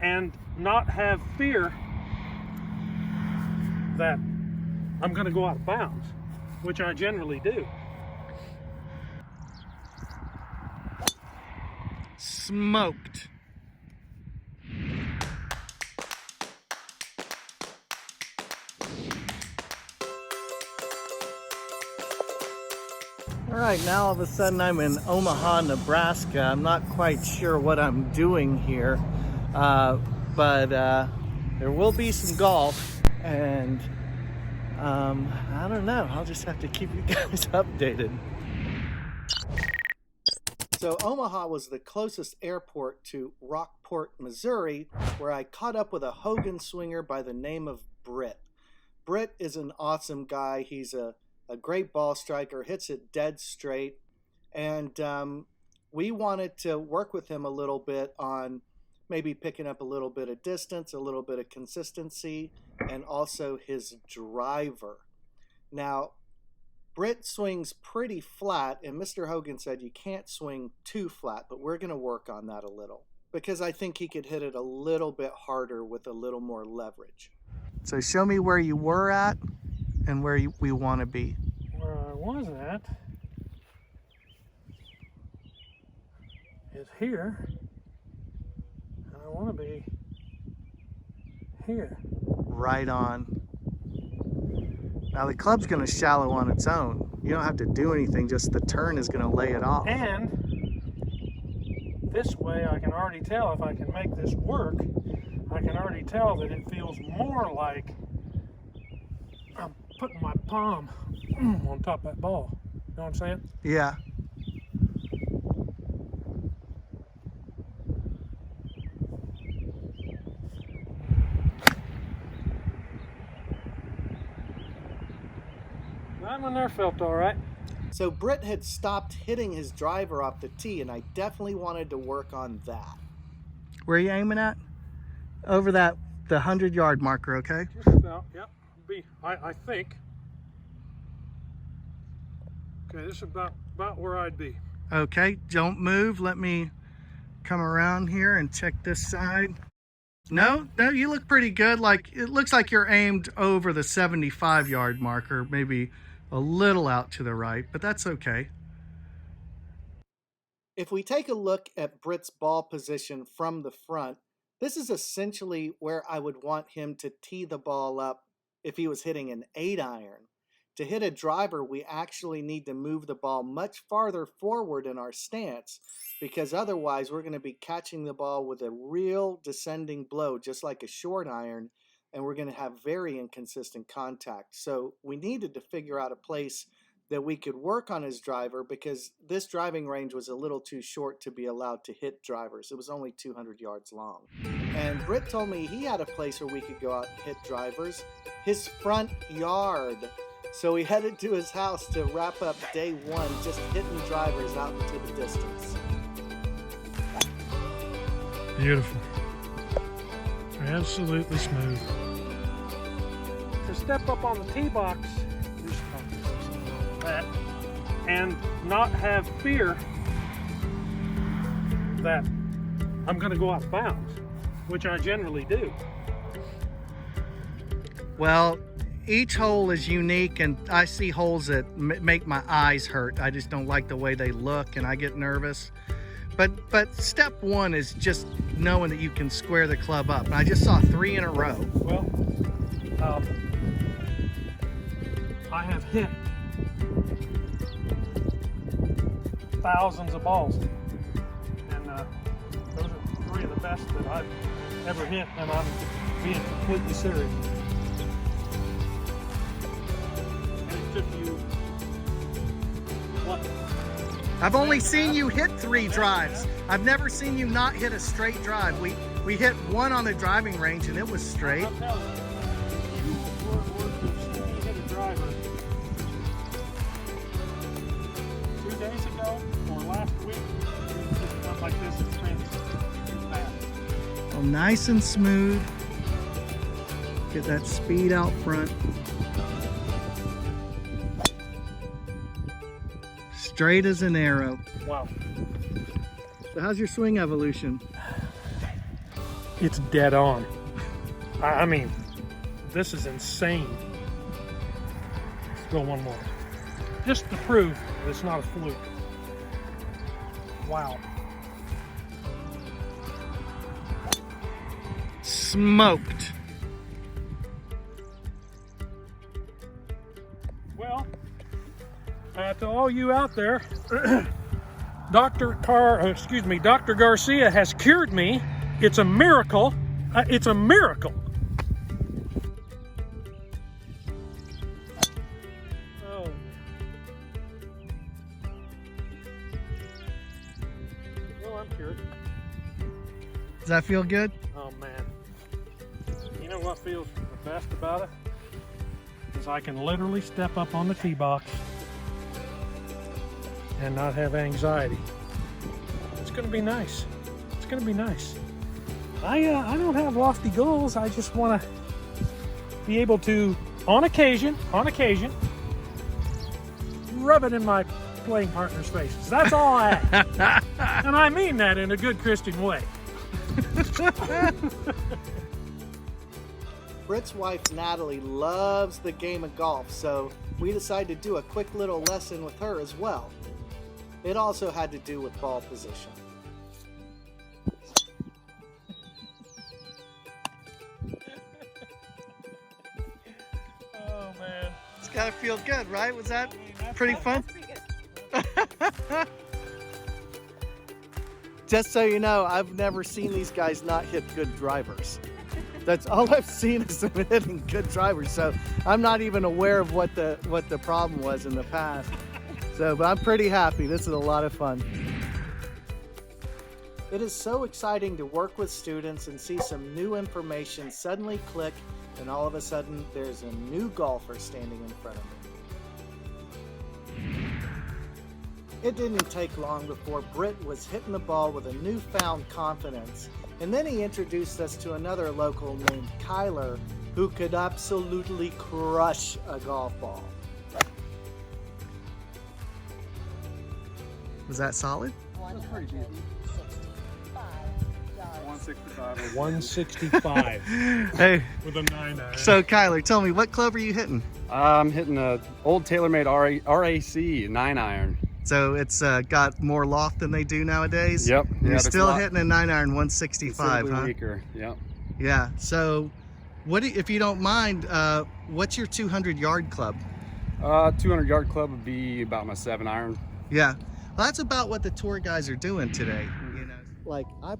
and not have fear that I'm going to go out of bounds, which I generally do. Smoked. All right, now all of a sudden I'm in Omaha, Nebraska. I'm not quite sure what I'm doing here, but there will be some golf, and I don't know. I'll just have to keep you guys updated. So Omaha was the closest airport to Rockport, Missouri, where I caught up with a Hogan swinger by the name of Britt. Britt is an awesome guy. He's a great ball striker, hits it dead straight, and we wanted to work with him a little bit on maybe picking up a little bit of distance, a little bit of consistency, and also his driver. Now, Britt swings pretty flat, and Mr. Hogan said you can't swing too flat, but we're going to work on that a little because I think he could hit it a little bit harder with a little more leverage. So show me where you were at and where we want to be. Where I was at is here, and I want to be here. Right on. Now the club's going to shallow on its own. You don't have to do anything, just the turn is going to lay it off. And this way I can already tell if I can make this work. I can already tell that it feels more like I'm putting my palm on top of that ball. You know what I'm saying? Yeah. That one there felt all right. So Britt had stopped hitting his driver off the tee, and I definitely wanted to work on that. Where are you aiming at? Over the 100-yard marker, okay? Just about, yep. I think. Okay, this is about where I'd be. Okay, don't move. Let me come around here and check this side. No, you look pretty good. Like, it looks like you're aimed over the 75-yard marker, maybe a little out to the right, but that's okay. If we take a look at Britt's ball position from the front, this is essentially where I would want him to tee the ball up if he was hitting an 8-iron. To hit a driver, we actually need to move the ball much farther forward in our stance, because otherwise we're going to be catching the ball with a real descending blow, just like a short iron, and we're going to have very inconsistent contact. So we needed to figure out a place that we could work on his driver, because this driving range was a little too short to be allowed to hit drivers. It was only 200 yards long. And Britt told me he had a place where we could go out and hit drivers, his front yard. So we headed to his house to wrap up day one, just hitting drivers out into the distance. Beautiful. Absolutely smooth. To step up on the tee box, that, and not have fear that I'm going to go out of bounds, which I generally do. Well, each hole is unique, and I see holes that make my eyes hurt. I just don't like the way they look, and I get nervous. But step one is just knowing that you can square the club up. And I just saw 3 in a row. Well, I have hit thousands of balls, and those are 3 of the best that I've ever hit, and I'm being completely serious. And it took you what? I've only seen you hit 3 drives. I've never seen you not hit a straight drive. We hit 1 on the driving range, and it was straight. I'll tell you, you seen me hit a driver 2 days ago or last week. Just not like this. It's bad. Well, nice and smooth. Get that speed out front. Straight as an arrow. Wow. So how's your swing evolution? it's dead on. I mean, this is insane. Let's go one more. Just to prove that it's not a fluke. Wow. Smoked. Well, to all you out there, Dr. Garcia has cured me. It's a miracle. It's a miracle. Oh. Well, I'm cured. Does that feel good? Oh man. You know what feels the best about it? Is I can literally step up on the tee box and not have anxiety. It's gonna be nice. It's gonna be nice. I don't have lofty goals. I just want to be able to, on occasion, rub it in my playing partner's faces. That's all I have. And I mean that in a good Christian way. Britt's wife Natalie loves the game of golf, so we decided to do a quick little lesson with her as well. It also had to do with ball position. Oh man. It's gotta feel good, right? Was that pretty fun? Just so you know, I've never seen these guys not hit good drivers. That's all I've seen is them hitting good drivers. So I'm not even aware of what the problem was in the past. So, but I'm pretty happy. This is a lot of fun. It is so exciting to work with students and see some new information suddenly click, and all of a sudden there's a new golfer standing in front of me. It didn't take long before Britt was hitting the ball with a newfound confidence, and then he introduced us to another local named Kyler who could absolutely crush a golf ball. Was that solid? That's pretty good. 165 Hey, with a 9-iron. so Kyler, tell me, what club are you hitting? I'm hitting a old TaylorMade RAC 9-iron. So it's got more loft than they do nowadays? Yep. You're Yep, still hitting a 9-iron 165, considerably huh? weaker. Yep. Yeah. So, if you don't mind, what's your 200-yard club? 200-yard club would be about my 7-iron. Yeah. Well, that's about what the tour guys are doing today. You know, like I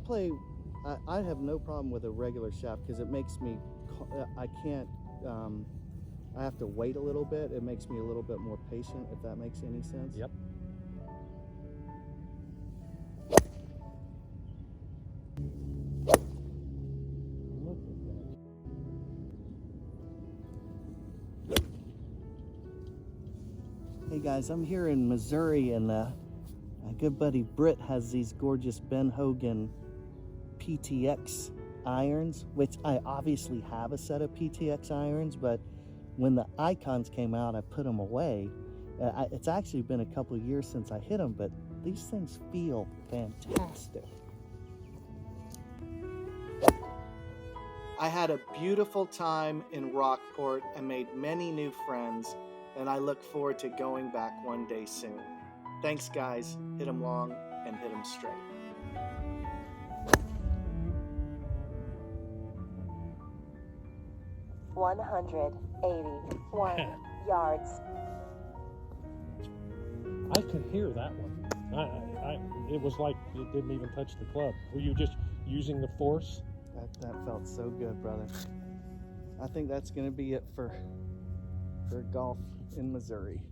have no problem with a regular shaft because it makes me, I have to wait a little bit. It makes me a little bit more patient, if that makes any sense. Yep. Hey guys, I'm here in Missouri, and my good buddy Britt has these gorgeous Ben Hogan PTX irons, which I obviously have a set of PTX irons, but when the icons came out, I put them away. It's actually been a couple of years since I hit them, but these things feel fantastic. I had a beautiful time in Rockport and made many new friends, and I look forward to going back one day soon. Thanks guys, hit 'em long and hit 'em straight. $181 yards. I could hear that one. It was like it didn't even touch the club. Were you just using the force? That felt so good, brother. I think that's gonna be it for golf in Missouri.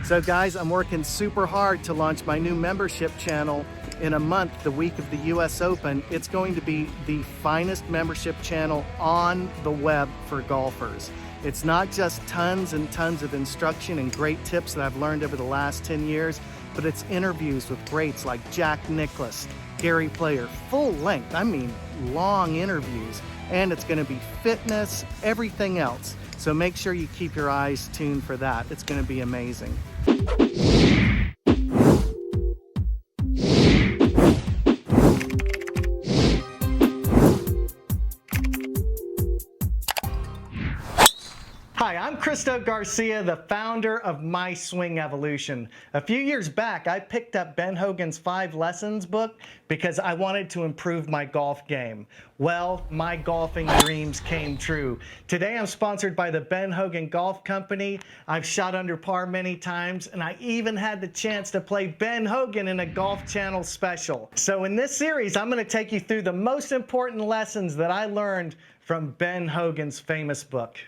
So guys, I'm working super hard to launch my new membership channel in a month, the week of the US Open. It's going to be the finest membership channel on the web for golfers. It's not just tons and tons of instruction and great tips that I've learned over the last 10 years, but it's interviews with greats like Jack Nicklaus, Gary Player, full length, I mean long interviews, and it's gonna be fitness, everything else. So make sure you keep your eyes tuned for that. It's gonna be amazing. Hi, I'm Christo Garcia, the founder of My Swing Evolution. A few years back, I picked up Ben Hogan's 5 Lessons book because I wanted to improve my golf game. Well, my golfing dreams came true. Today I'm sponsored by the Ben Hogan Golf Company. I've shot under par many times, and I even had the chance to play Ben Hogan in a Golf Channel special. So in this series, I'm going to take you through the most important lessons that I learned from Ben Hogan's famous book.